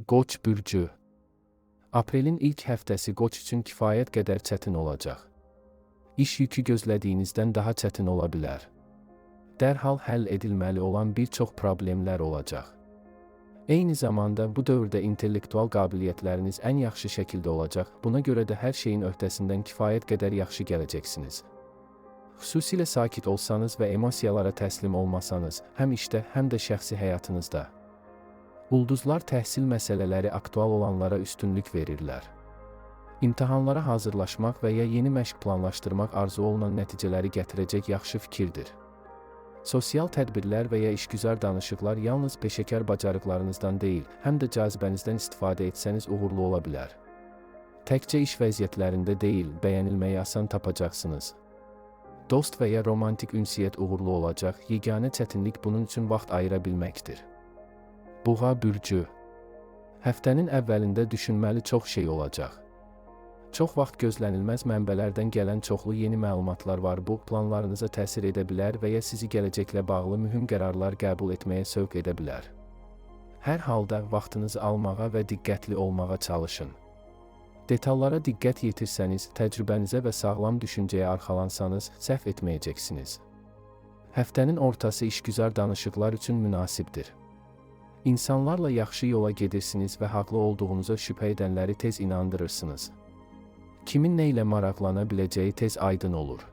Qoç bürcü. Aprelin ilk həftəsi Qoç üçün kifayət qədər çətin olacaq. İş yükü gözlədiyinizdən daha çətin ola bilər. Dərhal həll edilməli olan bir çox problemlər olacaq. Eyni zamanda bu dövrdə intellektual qabiliyyətləriniz ən yaxşı şəkildə olacaq, buna görə də hər şeyin öhdəsindən kifayət qədər yaxşı gələcəksiniz. Xüsusilə sakit olsanız və emosiyalara təslim olmasanız, həm işdə, həm də şəxsi həyatınızda. Ulduzlar təhsil məsələləri aktual olanlara üstünlük verirlər. İmtahanlara hazırlaşmaq və ya yeni məşq planlaşdırmaq arzu olunan nəticələri gətirəcək yaxşı fikirdir. Sosial tədbirlər və ya işgüzar danışıqlar yalnız peşəkar bacarıqlarınızdan deyil, həm də cazibənizdən istifadə etsəniz uğurlu ola bilər. Təkcə iş vəziyyətlərində deyil, bəyənilməyi asan tapacaqsınız. Dost və ya romantik ünsiyyət uğurlu olacaq, yeganə çətinlik bunun üçün vaxt ayıra bilməkdir. Buğa bürcü. Həftənin əvvəlində düşünməli çox şey olacaq. Çox vaxt gözlənilməz mənbələrdən gələn çoxlu yeni məlumatlar var. Bu, planlarınıza təsir edə bilər və ya sizi gələcəklə bağlı mühüm qərarlar qəbul etməyə sövq edə bilər. Hər halda vaxtınızı almağa və diqqətli olmağa çalışın. Detallara diqqət yetirsəniz, təcrübənizə və sağlam düşüncəyə arxalansanız, səhv etməyəcəksiniz. Həftənin ortası işgüzar danışıqlar üçün münasibdir. İnsanlarla yaxşı yola gedirsiniz və haqlı olduğunuza şübhə edənləri tez inandırırsınız. Kimin nə ilə maraqlana biləcəyi tez aydın olur.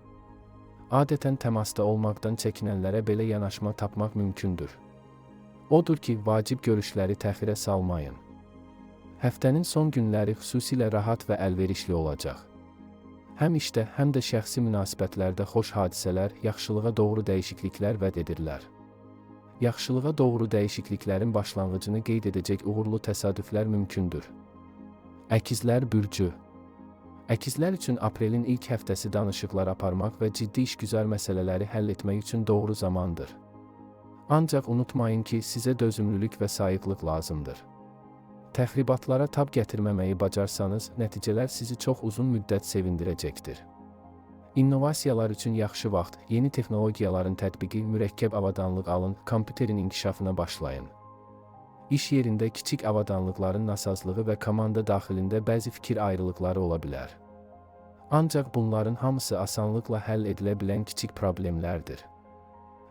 Adətən təmasda olmaqdan çəkinənlərə belə yanaşma tapmaq mümkündür. Odur ki, vacib görüşləri təxirə salmayın. Həftənin son günləri xüsusilə rahat və əlverişli olacaq. Həm işdə, həm də şəxsi münasibətlərdə xoş hadisələr, yaxşılığa doğru dəyişikliklər vəd edirlər. Yaxşılığa doğru dəyişikliklərin başlanğıcını qeyd edəcək uğurlu təsadüflər mümkündür. Əkizlər bürcü. Əkizlər üçün aprelin ilk həftəsi danışıqlar aparmaq və ciddi işgüzar məsələləri həll etmək üçün doğru zamandır. Ancaq unutmayın ki, sizə dözümlülük və sayıqlıq lazımdır. Təxribatlara tab gətirməməyi bacarsanız, nəticələr sizi çox uzun müddət sevindirəcəkdir. İnnovasiyalar üçün yaxşı vaxt, yeni texnologiyaların tətbiqi, mürəkkəb avadanlıq alın, kompüterin inkişafına başlayın. İş yerində kiçik avadanlıqların nasazlığı və komanda daxilində bəzi fikir ayrılıqları ola bilər. Ancaq bunların hamısı asanlıqla həll edilə bilən kiçik problemlərdir.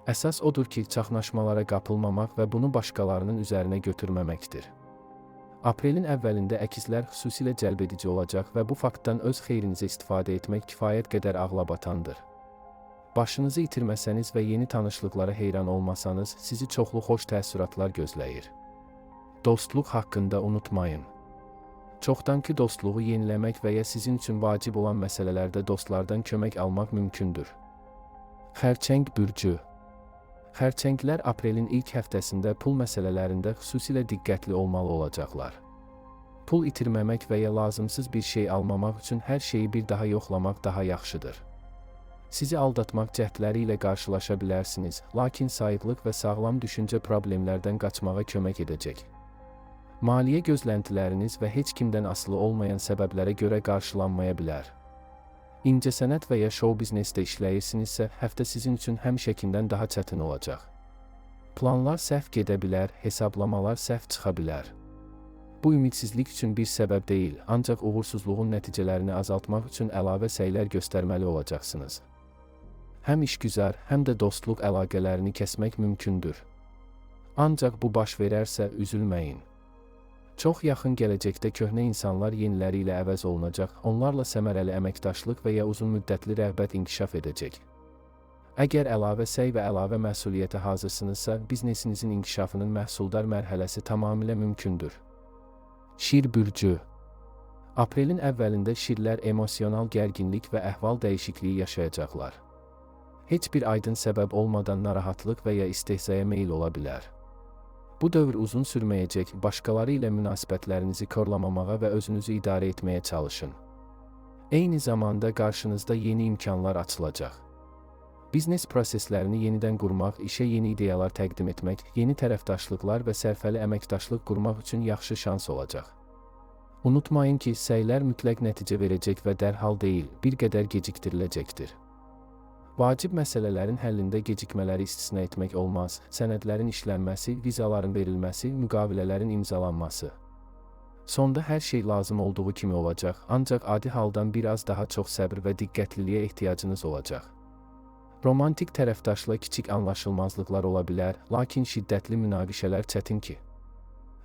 Əsas odur ki, çaxnaşmalara qapılmamaq və bunu başqalarının üzərinə götürməməkdir. Aprelin əvvəlində əkizlər xüsusilə cəlbedici olacaq və bu faktdan öz xeyrinizə istifadə etmək kifayət qədər ağlabatandır. Başınızı itirməsəniz və yeni tanışlıqlara heyran olmasanız, sizi çoxlu xoş təəssüratlar gözləyir. Dostluq haqqında unutmayın. Çoxdankı dostluğu yeniləmək və ya sizin üçün vacib olan məsələlərdə dostlardan kömək almaq mümkündür. Xərçəng bürcü. Xərçənglər aprelin ilk həftəsində pul məsələlərində xüsusilə diqqətli olmalı olacaqlar. Pul itirməmək və ya lazımsız bir şey almamaq üçün hər şeyi bir daha yoxlamaq daha yaxşıdır. Sizi aldatmaq cəhdləri ilə qarşılaşa bilərsiniz, lakin sayıqlıq və sağlam düşüncə problemlərdən qaçmağa kömək edəcək. Maliyyə gözləntiləriniz və heç kimdən asılı olmayan səbəblərə görə qarşılanmaya bilər. İncəsənət və ya şou biznesdə işləyirsinizsə, həftə sizin üçün həmişəkindən daha çətin olacaq. Planlar səhv gedə bilər, hesablamalar səhv çıxa bilər. Bu ümidsizlik üçün bir səbəb deyil, ancaq uğursuzluğun nəticələrini azaltmaq üçün əlavə səylər göstərməli olacaqsınız. Həm işgüzar, həm də dostluq əlaqələrini kəsmək mümkündür. Ancaq bu baş verərsə, üzülməyin. Çox yaxın gələcəkdə köhnə insanlar yeniləri ilə əvəz olunacaq, onlarla səmərəli əməkdaşlıq və ya uzun müddətli rəğbət inkişaf edəcək. Əgər əlavə səy və əlavə məsuliyyətə hazırsınızsa, biznesinizin inkişafının məhsuldar mərhələsi tamamilə mümkündür. Şir bürcü. Aprelin əvvəlində şirlər emosional gərginlik və əhval dəyişikliyi yaşayacaqlar. Heç bir aydın səbəb olmadan narahatlıq və ya istehzaya meyil ola bilər. Bu dövr uzun sürməyəcək, başqaları ilə münasibətlərinizi korlamamağa və özünüzü idarə etməyə çalışın. Eyni zamanda qarşınızda yeni imkanlar açılacaq. Biznes proseslərini yenidən qurmaq, işə yeni ideyalar təqdim etmək, yeni tərəfdaşlıqlar və sərfəli əməkdaşlıq qurmaq üçün yaxşı şans olacaq. Unutmayın ki, səylər mütləq nəticə verəcək və dərhal deyil, bir qədər gecikdiriləcəkdir. Vacib məsələlərin həllində gecikmələri istisna etmək olmaz, sənədlərin işlənməsi, vizaların verilməsi, müqavilələrin imzalanması. Sonda hər şey lazım olduğu kimi olacaq, ancaq adi haldan biraz daha çox səbr və diqqətliliyə ehtiyacınız olacaq. Romantik tərəfdaşla kiçik anlaşılmazlıqlar ola bilər, lakin şiddətli münaqişələr çətin ki.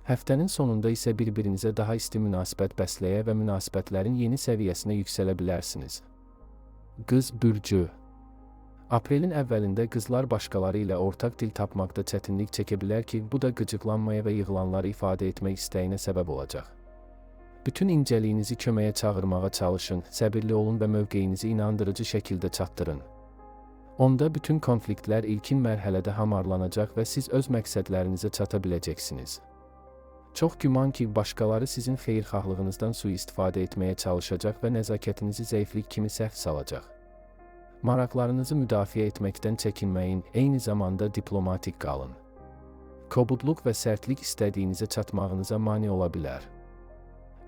Həftənin sonunda isə bir-birinizə daha isti münasibət bəsləyə və münasibətlərin yeni səviyyəsinə yüksələ bilərsiniz. Qız bürcü. Aprelin əvvəlində qızlar başqaları ilə ortaq dil tapmaqda çətinlik çəkə bilər ki, bu da qıcıqlanmaya və yığılanları ifadə etmək istəyinə səbəb olacaq. Bütün incəliyinizi köməyə çağırmağa çalışın, səbirli olun və mövqeyinizi inandırıcı şəkildə çatdırın. Onda bütün konfliktlər ilkin mərhələdə hamarlanacaq və siz öz məqsədlərinizə çata biləcəksiniz. Çox güman ki, başqaları sizin xeyirxahlığınızdan sui-istifadə etməyə çalışacaq və nəzakətinizi zəiflik kimi səhv salacaq. Maraqlarınızı müdafiə etməkdən çəkinməyin, eyni zamanda diplomatik qalın. Kobudluq və sərtlik istədiyinizə çatmağınıza mane ola bilər.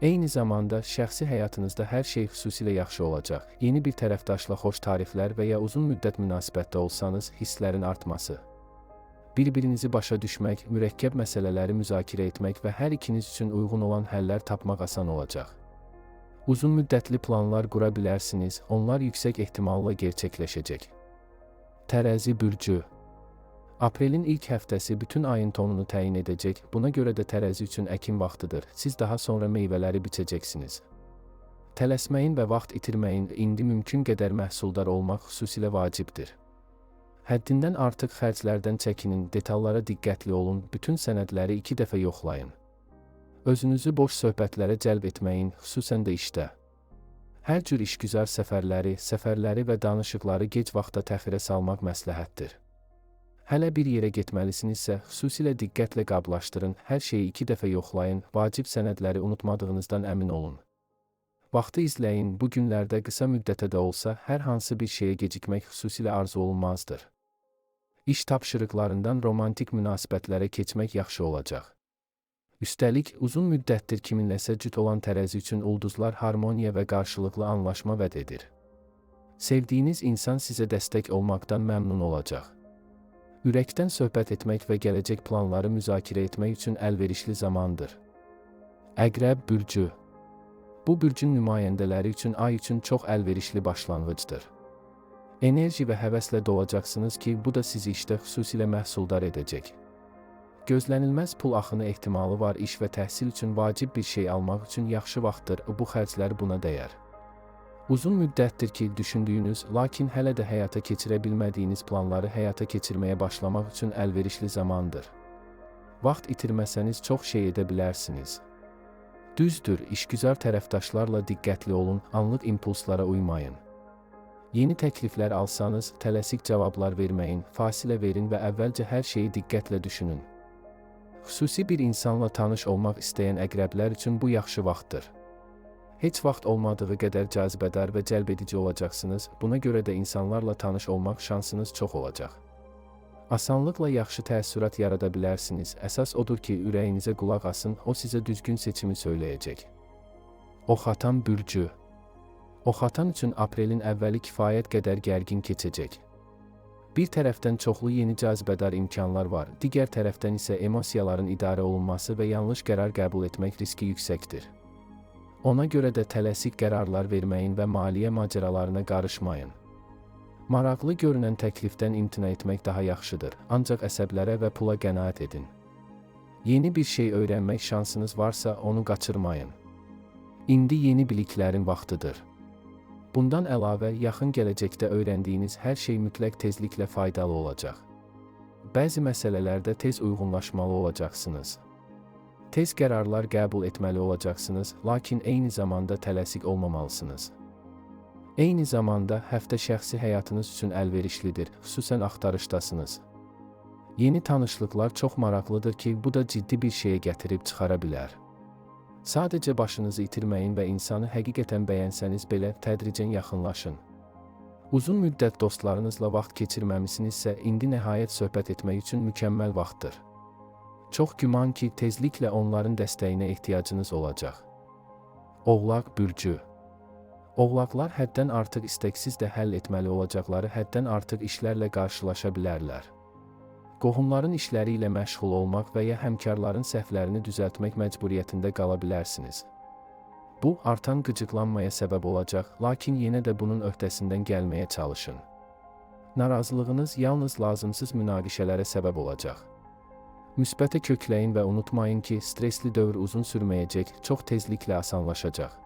Eyni zamanda şəxsi həyatınızda hər şey xüsusilə yaxşı olacaq. Yeni bir tərəfdaşla xoş tariflər və ya uzun müddət münasibətdə olsanız, hisslərin artması. Bir-birinizi başa düşmək, mürəkkəb məsələləri müzakirə etmək və hər ikiniz üçün uyğun olan həllər tapmaq asan olacaq. Uzun müddətli planlar qura bilərsiniz, onlar yüksək ehtimalla gerçəkləşəcək. Tərəzi bürcü. Aprelin ilk həftəsi bütün ayın tonunu təyin edəcək, buna görə də tərəzi üçün əkin vaxtıdır, siz daha sonra meyvələri biçəcəksiniz. Tələsməyin və vaxt itirməyin, indi mümkün qədər məhsuldar olmaq xüsusilə vacibdir. Həddindən artıq xərclərdən çəkinin, detallara diqqətli olun, bütün sənədləri 2 dəfə yoxlayın. Özünüzü boş söhbətlərə cəlb etməyin, xüsusən də işdə. Hər cür işgüzar səfərləri və danışıqları gec vaxta təxirə salmaq məsləhətdir. Hələ bir yerə getməlisinizsə, xüsusilə diqqətlə qablaşdırın, hər şeyi 2 dəfə yoxlayın, vacib sənədləri unutmadığınızdan əmin olun. Vaxtı izləyin, bu günlərdə qısa müddətə də olsa, hər hansı bir şeyə gecikmək xüsusilə arzu olunmazdır. İş tapşırıqlarından romantik münasibətlərə keçmək yaxşı olacaq. Üstəlik, uzun müddətdir kiminləsə cüt olan tərəzi üçün ulduzlar harmoniya və qarşılıqlı anlaşma vəd edir. Sevdiyiniz insan sizə dəstək olmaqdan məmnun olacaq. Ürəkdən söhbət etmək və gələcək planları müzakirə etmək üçün əlverişli zamandır. Əqrəb bürcü. Bu bürcün nümayəndələri üçün ay üçün çox əlverişli başlanğıcdır. Enerji və həvəslə dolacaqsınız ki, bu da sizi işdə xüsusilə məhsuldar edəcək. Gözlənilməz pul axını ehtimalı var, iş və təhsil üçün vacib bir şey almaq üçün yaxşı vaxtdır, bu xərclər buna dəyər. Uzun müddətdir ki, düşündüyünüz, lakin hələ də həyata keçirə bilmədiyiniz planları həyata keçirməyə başlamaq üçün əlverişli zamandır. Vaxt itirməsəniz çox şey edə bilərsiniz. Düzdür, işgüzar tərəfdaşlarla diqqətli olun, anlıq impulslara uymayın. Yeni təkliflər alsanız, tələsik cavablar verməyin, fasilə verin və əvvəlcə hər şeyi diqqətlə düşünün. Xüsusi bir insanla tanış olmaq istəyən əqrəblər üçün bu yaxşı vaxtdır. Heç vaxt olmadığı qədər cazibədar və cəlbedici olacaqsınız, buna görə də insanlarla tanış olmaq şansınız çox olacaq. Asanlıqla yaxşı təəssürat yarada bilərsiniz, əsas odur ki, ürəyinizə qulaq asın, o sizə düzgün seçimi söyləyəcək. Oxatan bürcü. Oxatan üçün aprelin əvvəli kifayət qədər gərgin keçəcək. Bir tərəfdən çoxlu yeni cazibədar imkanlar var, digər tərəfdən isə emosiyaların idarə olunması və yanlış qərar qəbul etmək riski yüksəkdir. Ona görə də tələsik qərarlar verməyin və maliyyə macəralarına qarışmayın. Maraqlı görünən təklifdən imtina etmək daha yaxşıdır, ancaq əsəblərə və pula qənaət edin. Yeni bir şey öyrənmək şansınız varsa, onu qaçırmayın. İndi yeni biliklərin vaxtıdır. Bundan əlavə, yaxın gələcəkdə öyrəndiyiniz hər şey mütləq tezliklə faydalı olacaq. Bəzi məsələlərdə tez uyğunlaşmalı olacaqsınız. Tez qərarlar qəbul etməli olacaqsınız, lakin eyni zamanda tələsik olmamalısınız. Eyni zamanda həftə şəxsi həyatınız üçün əlverişlidir, xüsusən axtarışdasınız. Yeni tanışlıqlar çox maraqlıdır ki, bu da ciddi bir şeyə gətirib çıxara bilər. Sadəcə başınızı itirməyin və insanı həqiqətən bəyənsəniz belə tədricən yaxınlaşın. Uzun müddət dostlarınızla vaxt keçirməmisinizsə, indi nəhayət söhbət etmək üçün mükəmməl vaxtdır. Çox güman ki, tezliklə onların dəstəyinə ehtiyacınız olacaq. Oğlaq bürcü. Oğlaqlar həddən artıq istəksiz də həll etməli olacaqları həddən artıq işlərlə qarşılaşa bilərlər. Qohumların işləri ilə məşğul olmaq və ya həmkarların səhvlərini düzəltmək məcburiyyətində qala bilərsiniz. Bu, artan qıcıqlanmaya səbəb olacaq, lakin yenə də bunun öhdəsindən gəlməyə çalışın. Narazılığınız yalnız lazımsız münaqişələrə səbəb olacaq. Müsbətə kökləyin və unutmayın ki, stresli dövr uzun sürməyəcək, çox tezliklə asanlaşacaq.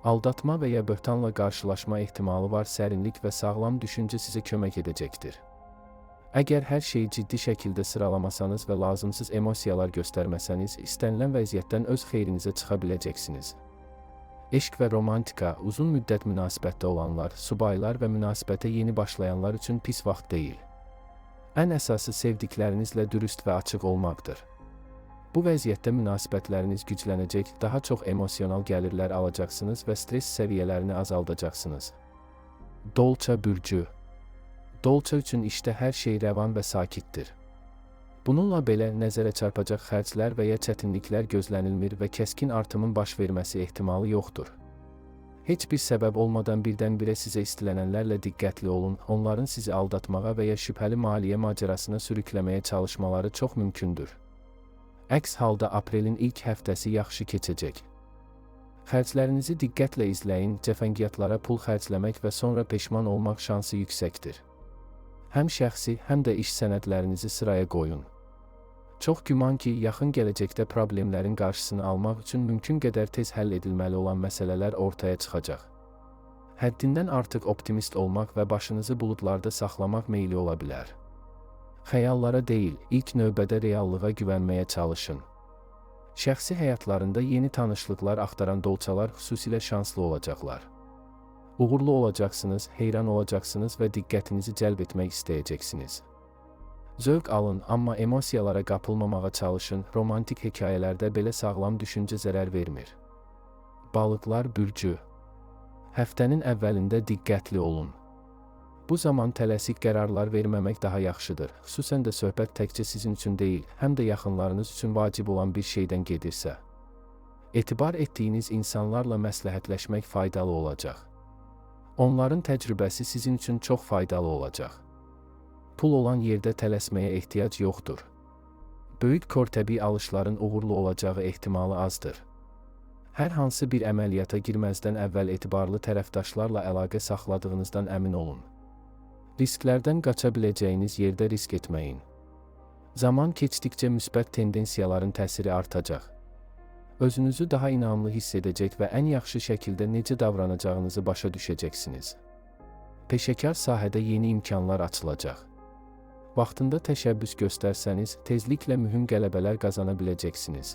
Aldatma və ya böhtanla qarşılaşma ehtimalı var, sərinlik və sağlam düşüncə sizə kömək edəcəkdir. Əgər hər şeyi ciddi şəkildə sıralamasanız və lazımsız emosiyalar göstərməsəniz, istənilən vəziyyətdən öz xeyrinizə çıxa biləcəksiniz. Eşq və romantika, uzun müddət münasibətdə olanlar, subaylar və münasibətə yeni başlayanlar üçün pis vaxt deyil. Ən əsası sevdiklərinizlə dürüst və açıq olmaqdır. Bu vəziyyətdə münasibətləriniz güclənəcək, daha çox emosional gəlirlər alacaqsınız və stres səviyyələrini azaldacaqsınız. Dolça bürcü. Dolça üçün işdə hər şey rəvan və sakitdir. Bununla belə nəzərə çarpacaq xərclər və ya çətinliklər gözlənilmir və kəskin artımın baş verməsi ehtimalı yoxdur. Heç bir səbəb olmadan birdən-birə sizə istilənənlərlə diqqətli olun, onların sizi aldatmağa və ya şübhəli maliyyə macərasına sürükləməyə çalışmaları çox mümkündür. Əks halda aprelin ilk həftəsi yaxşı keçəcək. Xərclərinizi diqqətlə izləyin, cəfəngiyatlara pul xərcləmək və sonra peşman olmaq şansı yüksəkdir. Həm şəxsi, həm də iş sənədlərinizi sıraya qoyun. Çox güman ki, yaxın gələcəkdə problemlərin qarşısını almaq üçün mümkün qədər tez həll edilməli olan məsələlər ortaya çıxacaq. Həddindən artıq optimist olmaq və başınızı buludlarda saxlamaq meyli ola bilər. Xəyallara deyil, ilk növbədə reallığa güvənməyə çalışın. Şəxsi həyatlarında yeni tanışlıqlar axtaran dolçalar xüsusilə şanslı olacaqlar. Uğurlu olacaqsınız, heyran olacaqsınız və diqqətinizi cəlb etmək istəyəcəksiniz. Zövq alın, amma emosiyalara qapılmamağa çalışın, romantik hekayələrdə belə sağlam düşüncə zərər vermir. Balıqlar bürcü. Həftənin əvvəlində diqqətli olun. Bu zaman tələsik qərarlar verməmək daha yaxşıdır, xüsusən də söhbət təkcə sizin üçün deyil, həm də yaxınlarınız üçün vacib olan bir şeydən gedirsə. Etibar etdiyiniz insanlarla məsləhətləşmək faydalı olacaq. Onların təcrübəsi sizin üçün çox faydalı olacaq. Pul olan yerdə tələsməyə ehtiyac yoxdur. Böyük kortəbi alışların uğurlu olacağı ehtimalı azdır. Hər hansı bir əməliyyata girməzdən əvvəl etibarlı tərəfdaşlarla əlaqə saxladığınızdan əmin olun. Risklərdən qaça biləcəyiniz yerdə risk etməyin. Zaman keçdikcə müsbət tendensiyaların təsiri artacaq. Özünüzü daha inamlı hiss edəcək və ən yaxşı şəkildə necə davranacağınızı başa düşəcəksiniz. Peşəkar sahədə yeni imkanlar açılacaq. Vaxtında təşəbbüs göstərsəniz, tezliklə mühüm qələbələr qazana biləcəksiniz.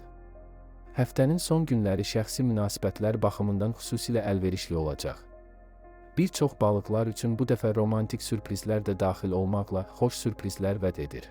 Həftənin son günləri şəxsi münasibətlər baxımından xüsusilə əlverişli olacaq. Bir çox balıqlar üçün bu dəfə romantik sürprizlər də daxil olmaqla xoş sürprizlər vəd edir.